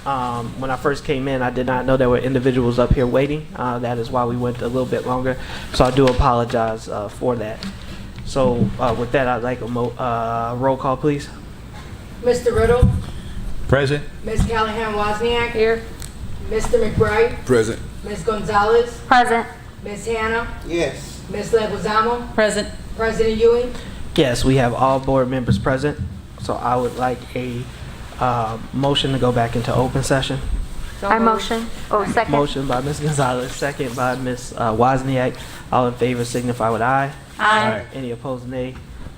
When I first came in, I did not know there were individuals up here waiting. That is why we went a little bit longer. So I do apologize for that. So with that, I'd like a roll call, please. Mr. Riddle? Present. Ms. Callahan-Wozniak? Here. Mr. McBride? Present. Ms. Gonzalez? Present. Ms. Hannah? Yes. Ms. Leguizamo? Present. President Ewing? Yes, we have all board members present. So I would like a motion to go back into open session. I motion. Oh, second. Motion by Ms. Gonzalez, second by Ms. Wozniak. All in favor signify with aye. Aye. Any opposed, nay?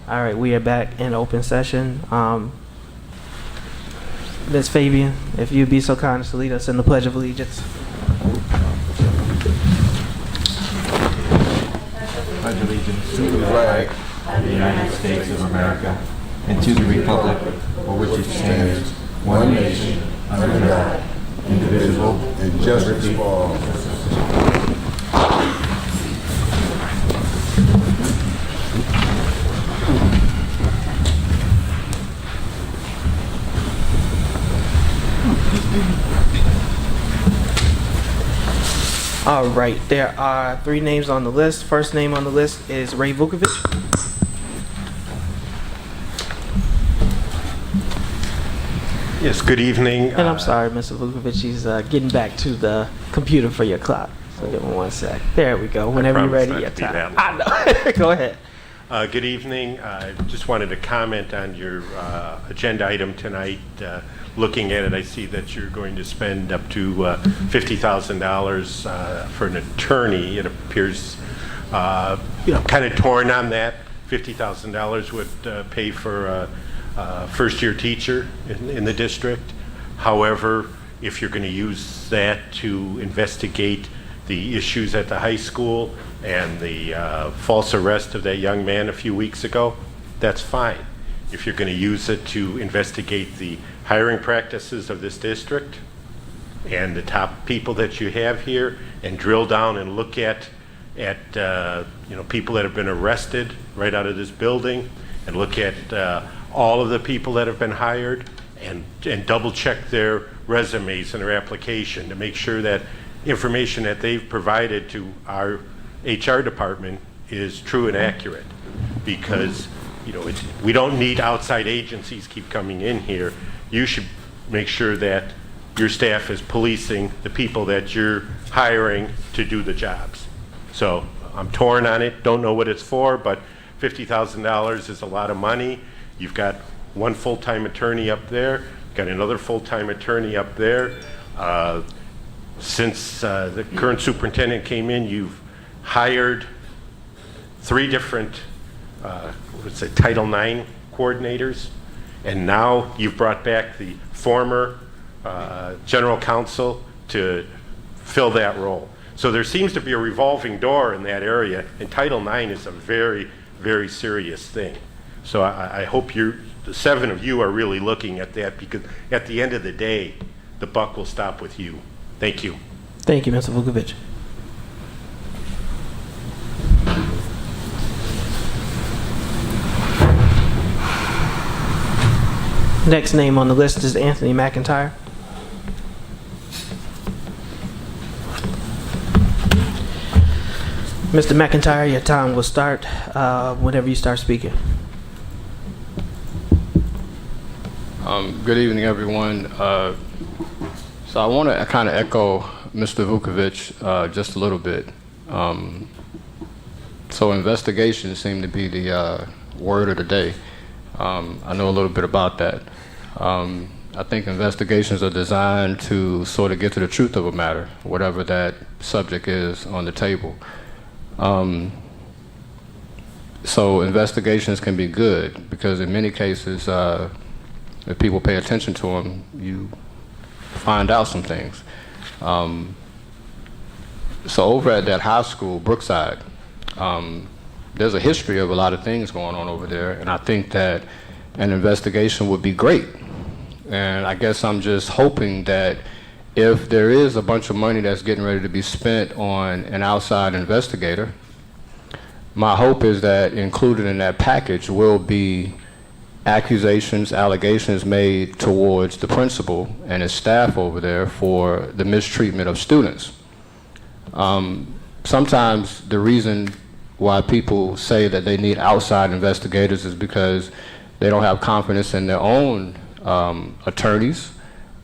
All right, we are back in open session. Ms. Fabian, if you'd be so kind as to lead us in the Pledge of Allegiance. Pledge allegiance to the flag of the United States of America and to the republic for which it stands, one nation, under God, indivisible, and justice for all. All right, there are 3 names on the list. First name on the list is Ray Vukovic. Yes, good evening. And I'm sorry, Mr. Vukovic, he's getting back to the computer for your clock. So give him 1 sec. There we go. Whenever you're ready, your time. I know. Go ahead. Good evening. I just wanted to comment on your agenda item tonight. Looking at it, I see that you're going to spend up to $50,000 for an attorney. It appears, kind of torn on that. $50,000 would pay for a first-year teacher in the district. However, if you're going to use that to investigate the issues at the high school and the false arrest of that young man a few weeks ago, that's fine. If you're going to use it to investigate the hiring practices of this district and the top people that you have here and drill down and look at people that have been arrested right out of this building and look at all of the people that have been hired and double check their resumes and their application to make sure that information that they've provided to our HR department is true and accurate, because we don't need outside agencies keep coming in here. You should make sure that your staff is policing the people that you're hiring to do the jobs. So I'm torn on it, don't know what it's for, but $50,000 is a lot of money. You've got 1 full-time attorney up there, got another full-time attorney up there. Since the current superintendent came in, you've hired 3 different Title IX coordinators, and now you've brought back the former general counsel to fill that role. So there seems to be a revolving door in that area, and Title IX is a very, very serious thing. So I hope the 7 of you are really looking at that, because at the end of the day, the buck will stop with you. Thank you. Thank you, Mr. Vukovic. Next name on the list is Anthony McIntyre. Mr. McIntyre, your time will start whenever you start speaking. Good evening, everyone. So I want to kind of echo Mr. Vukovic just a little bit. So investigations seem to be the word of the day. I know a little bit about that. I think investigations are designed to sort of get to the truth of a matter, whatever that subject is on the table. So investigations can be good because in many cases, if people pay attention to them, you find out some things. So over at that high school, Brookside, there's a history of a lot of things going on over there, and I think that an investigation would be great. And I guess I'm just hoping that if there is a bunch of money that's getting ready to be spent on an outside investigator, my hope is that included in that package will be accusations, allegations made towards the principal and his staff over there for the mistreatment of students. Sometimes the reason why people say that they need outside investigators is because they don't have confidence in their own attorneys.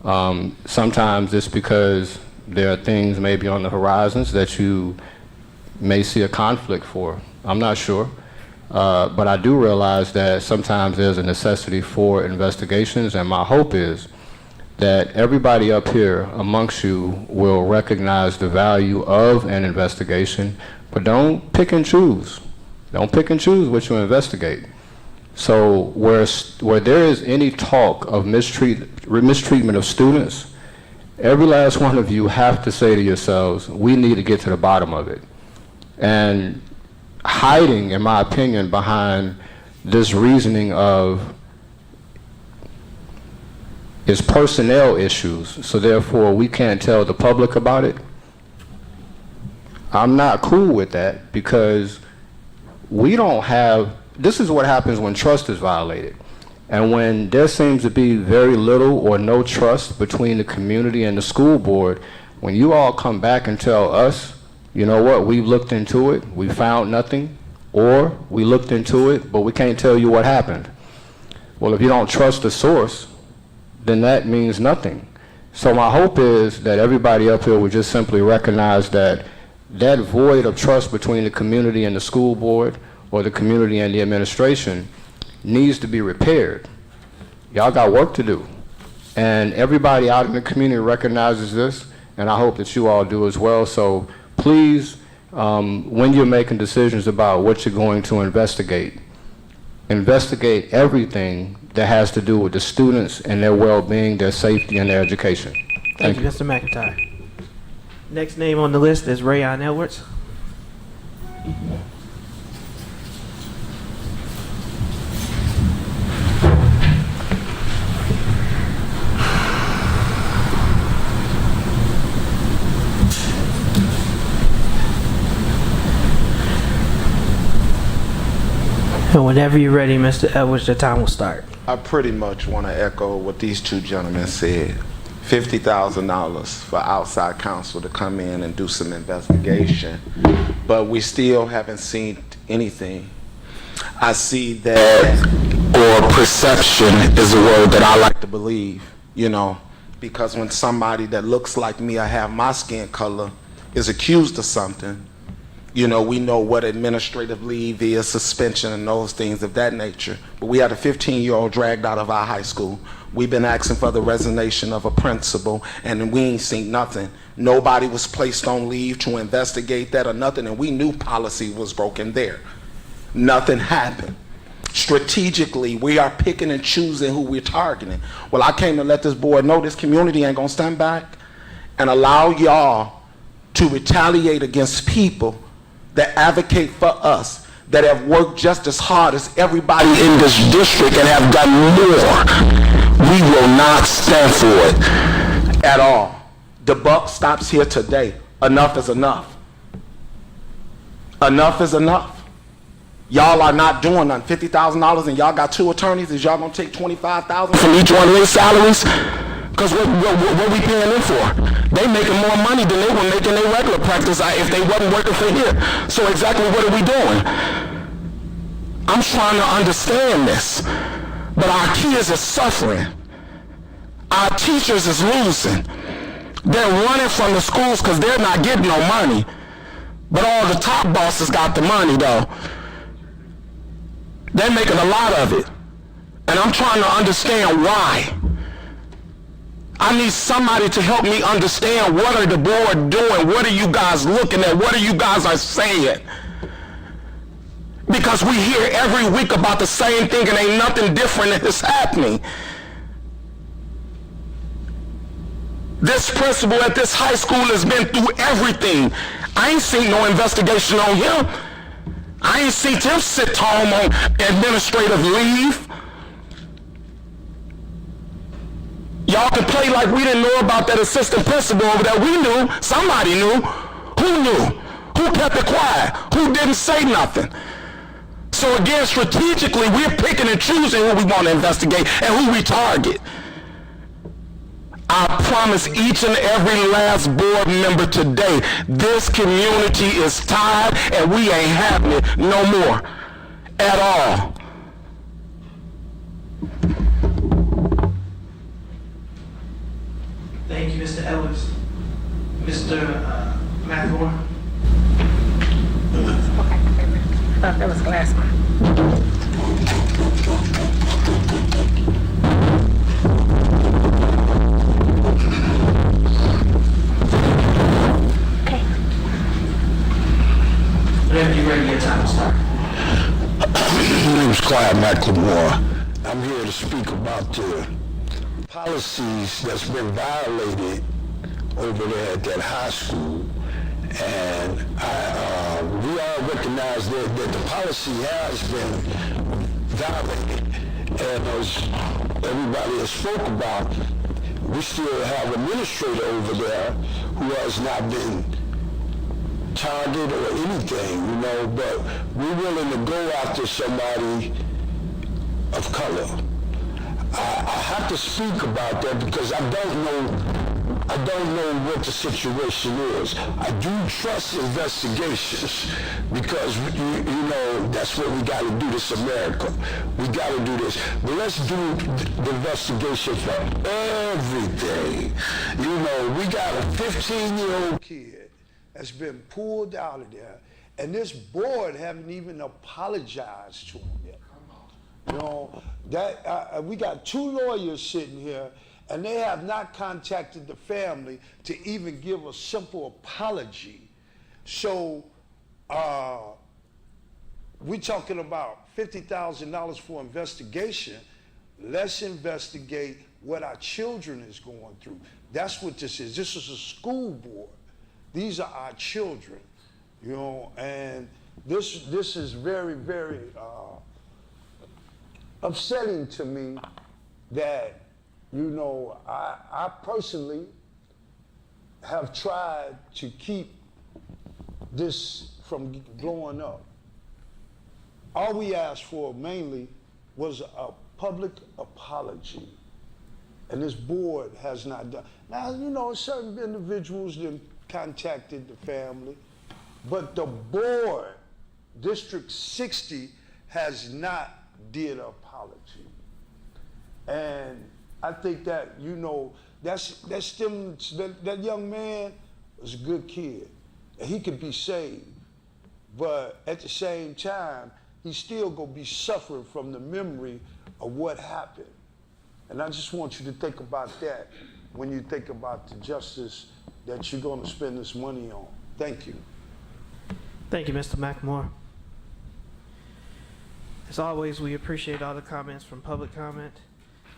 Sometimes it's because there are things maybe on the horizons that you may see a conflict for. I'm not sure. But I do realize that sometimes there's a necessity for investigations, and my hope is that everybody up here amongst you will recognize the value of an investigation, but don't pick and choose. Don't pick and choose what you investigate. So where there is any talk of mistreatment of students, every last one of you have to say to yourselves, we need to get to the bottom of it. And hiding, in my opinion, behind this reasoning of it's personnel issues, so therefore we can't tell the public about it. I'm not cool with that, because we don't have, this is what happens when trust is violated. And when there seems to be very little or no trust between the community and the school board, when you all come back and tell us, you know what, we've looked into it, we found nothing, or we looked into it, but we can't tell you what happened. Well, if you don't trust the source, then that means nothing. So my hope is that everybody up here would just simply recognize that that void of trust between the community and the school board, or the community and the administration, needs to be repaired. Y'all got work to do. And everybody out in the community recognizes this, and I hope that you all do as well. So please, when you're making decisions about what you're going to investigate everything that has to do with the students and their well-being, their safety, and their education. Thank you, Mr. McIntyre. Next name on the list is Rayon Edwards. And whenever you're ready, Mr. Edwards, the time will start. I pretty much want to echo what these two gentlemen said. $50,000 for outside counsel to come in and do some investigation, but we still haven't seen anything. I see that, or perception is a word that I like to believe, you know, because when somebody that looks like me or have my skin color is accused of something, you know, we know what administrative leave is, suspension, and those things of that nature. But we had a 15-year-old dragged out of our high school. We've been asking for the resignation of a principal, and we ain't seen nothing. Nobody was placed on leave to investigate that or nothing, and we knew policy was broken there. Nothing happened. Strategically, we are picking and choosing who we're targeting. Well, I came to let this board know this community ain't gonna stand back and allow y'all to retaliate against people that advocate for us, that have worked just as hard as everybody in this district and have done more. We will not stand for it at all. The buck stops here today. Enough is enough. Enough is enough. Y'all are not doing nothing. $50,000 and y'all got 2 attorneys. Is y'all gonna take $25,000 from each one of their salaries? Because what we paying them for? They making more money than they were making their regular practice if they wasn't working for here. So exactly what are we doing? I'm trying to understand this. But our kids are suffering. Our teachers is losing. They're running from the schools because they're not getting no money. But all the top bosses got the money though. They're making a lot of it. And I'm trying to understand why. I need somebody to help me understand what are the board doing, what are you guys looking at, what are you guys are saying. Because we hear every week about the same thing and ain't nothing different that is happening. This principal at this high school has been through everything. I ain't seen no investigation on him. I ain't seen him sit home on administrative leave. Y'all can play like we didn't know about that assistant principal over there. We knew. Somebody knew. Who knew? Who kept it quiet? Who didn't say nothing? So again, strategically, we're picking and choosing who we want to investigate and who we target. I promise each and every last board member today, this community is tired and we ain't having it no more at all. Thank you, Mr. Ellis. Mr. McLaurin. That was the last one. Whenever you're ready, your time to start. My name is Clyde McLemore. I'm here to speak about the policies that's been violated over there at that high school. And we all recognize that the policy has been violated. And as everybody has spoke about, we still have an administrator over there who has not been targeted or anything, you know, but we're willing to go after somebody of color. I have to speak about that because I don't know what the situation is. I do trust investigations because, you know, that's what we got to do. This America. We got to do this. But let's do the investigation for everything. You know, we got a 15-year-old kid that's been pulled out of there, and this board haven't even apologized to him yet. You know, that we got 2 lawyers sitting here, and they have not contacted the family to even give a simple apology. So we're talking about $50,000 for investigation. Let's investigate what our children is going through. That's what this is. This is a school board. These are our children, you know, and this is very, very upsetting to me that, you know, I personally have tried to keep this from blowing up. All we asked for mainly was a public apology, and this board has not done. Now, you know, certain individuals then contacted the family, but the board, District 60, has not did an apology. And I think that, you know, that young man was a good kid, and he could be saved, but at the same time, he's still gonna be suffering from the memory of what happened. And I just want you to think about that when you think about the justice that you're gonna spend this money on. Thank you. Thank you, Mr. McMore. As always, we appreciate all the comments from public comment.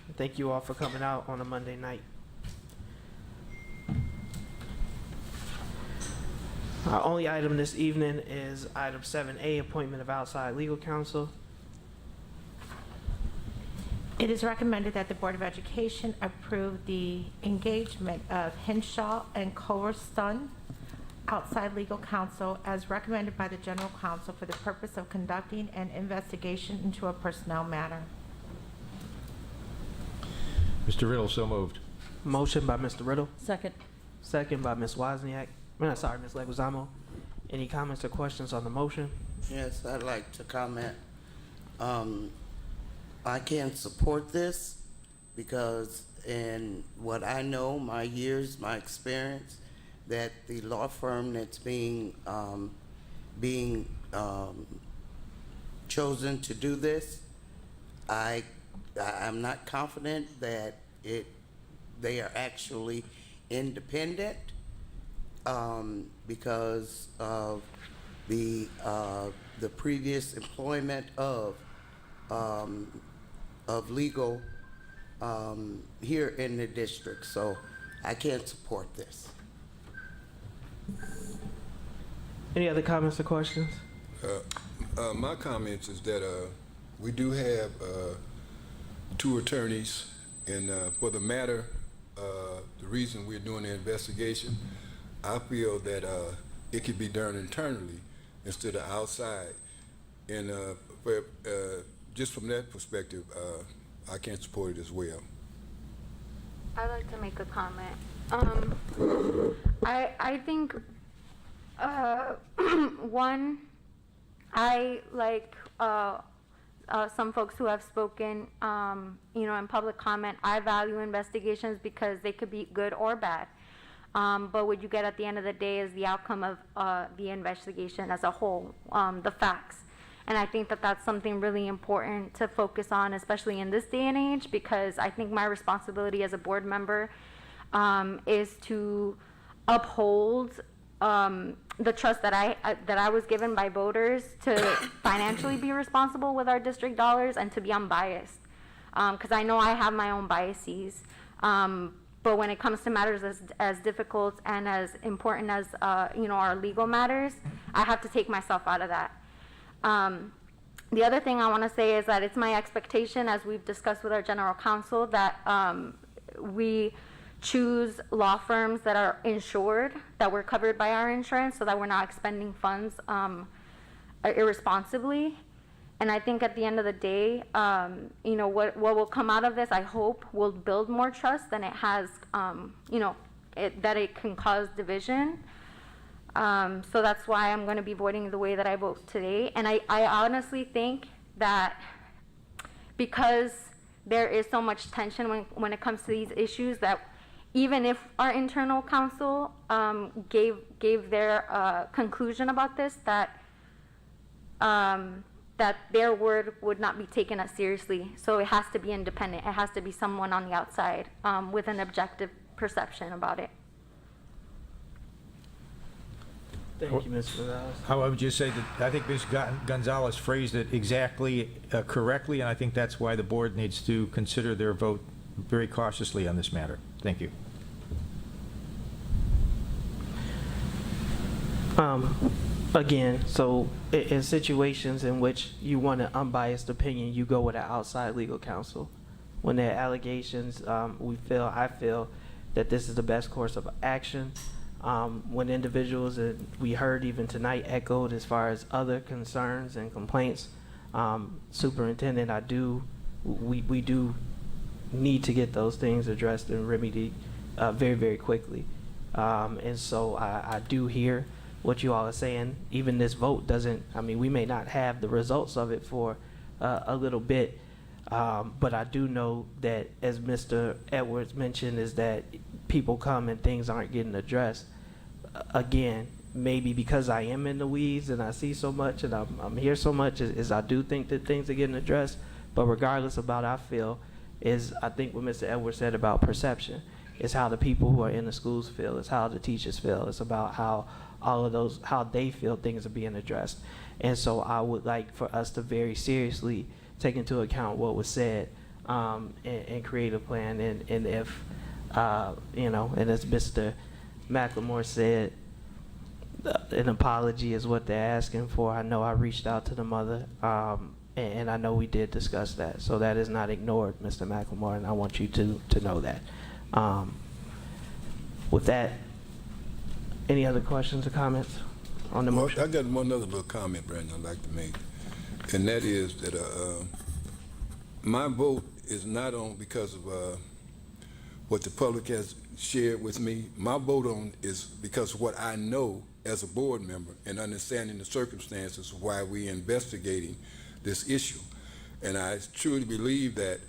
And thank you all for coming out on a Monday night. Our only item this evening is item 7A, appointment of outside legal counsel. It is recommended that the Board of Education approve the engagement of Henshaw and Coerson outside legal counsel as recommended by the General Counsel for the purpose of conducting an investigation into a personnel matter. Mr. Riddle, so moved. Motion by Mr. Riddle, Second. second by Ms. Wozniak. Ms. Leguizamo. Any comments or questions on the motion? Yes, I'd like to comment. I can't support this because in what I know, my years, my experience, that the law firm that's being chosen to do this, I'm not confident that they are actually independent because of the previous employment of legal here in the district. So I can't support this. Any other comments or questions? My comments is that we do have 2 attorneys, and for the matter, the reason we're doing the investigation, I feel that it could be done internally instead of outside. And But just from that perspective, I can't support it as well. I'd like to make a comment. I think, one, I like some folks who have spoken, in public comment. I value investigations because they could be good or bad. But what you get at the end of the day is the outcome of the investigation as a whole, the facts. And I think that that's something really important to focus on, especially in this day and age, because I think my responsibility as a board member is to uphold the trust that I was given by voters to financially be responsible with our district dollars and to be unbiased. Because I know I have my own biases. But when it comes to matters as difficult and as important as our legal matters, I have to take myself out of that. The other thing I want to say is that it's my expectation, as we've discussed with our general counsel, that we choose law firms that are insured, that we're covered by our insurance, so that we're not expending funds irresponsibly. And I think at the end of the day, what will come out of this, I hope, will build more trust than it has, that it can cause division. So that's why I'm going to be voting the way that I vote today. And I honestly think that because there is so much tension when it comes to these issues, that even if our internal counsel gave their conclusion about this, that their word would not be taken as seriously. So it has to be independent. It has to be someone on the outside with an objective perception about it. Thank you, Ms. Gonzalez. I would just say that I think Ms. Gonzalez phrased it exactly correctly, and I think that's why the board needs to consider their vote very cautiously on this matter. Thank you. Again, so in situations in which you want an unbiased opinion, you go with an outside legal counsel. When there are allegations, I feel that this is the best course of action. When individuals that we heard even tonight echoed as far as other concerns and complaints, Superintendent, we do need to get those things addressed and remedied very, very quickly. And so I do hear what you all are saying. Even this vote doesn't, we may not have the results of it for a little bit, but I do know that, as Mr. Edwards mentioned, is that people come and things aren't getting addressed. Again, maybe because I am in the weeds and I see so much and I'm here so much, is I do think that things are getting addressed. But regardless of how I feel, I think what Mr. Edwards said about perception. It's how the people who are in the schools feel. It's how the teachers feel. It's about how how they feel things are being addressed. And so I would like for us to very seriously take into account what was said and create a plan. And if, and as Mr. McLemore said, an apology is what they're asking for. I know I reached out to the mother, and I know we did discuss that. So that is not ignored, Mr. McLemore, and I want you to know that. With that, any other questions or comments on the motion? I got one other little comment, Brandon, I'd like to make, and that is that my vote is not on because of what the public has shared with me. My vote on is because of what I know as a board member and understanding the circumstances of why we're investigating this issue. And I truly believe that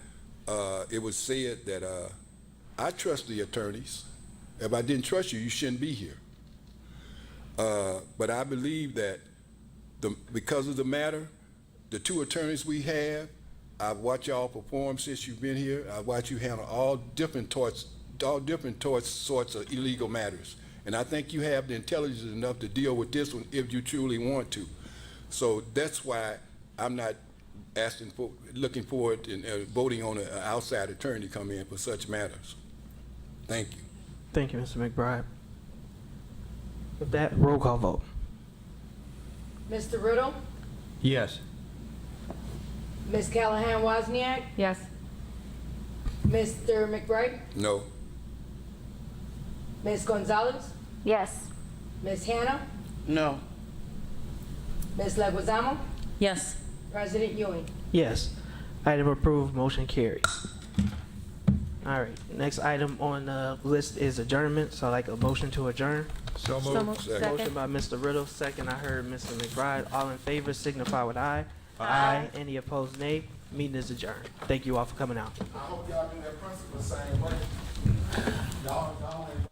it was said that I trust the attorneys. If I didn't trust you, you shouldn't be here. But I believe that because of the matter, the two attorneys we have, I've watched y'all perform since you've been here. I've watched you handle all different sorts of illegal matters. And I think you have the intelligence enough to deal with this one if you truly want to. So that's why I'm not looking forward and voting on an outside attorney to come in for such matters. Thank you. Thank you, Mr. McBride. With that, roll call vote. Mr. Riddle, Yes. Ms. Callahan Wozniak, Yes. Mr. McBride, No. Ms. Gonzalez, Yes. Ms. Hannah, No. Ms. Leguizamo, Yes. President Ewing. Yes. Item approved, motion carries. All right, next item on the list is adjournment, so I'd like a motion to adjourn. So So moved. moved. Second. Motion by Mr. Riddle, second I heard Mr. McBride. All in favor signify with aye. Aye. Any opposed, nay. Meeting is adjourned. Thank you all for coming out. I hope y'all do that principle the same way. Y'all ain't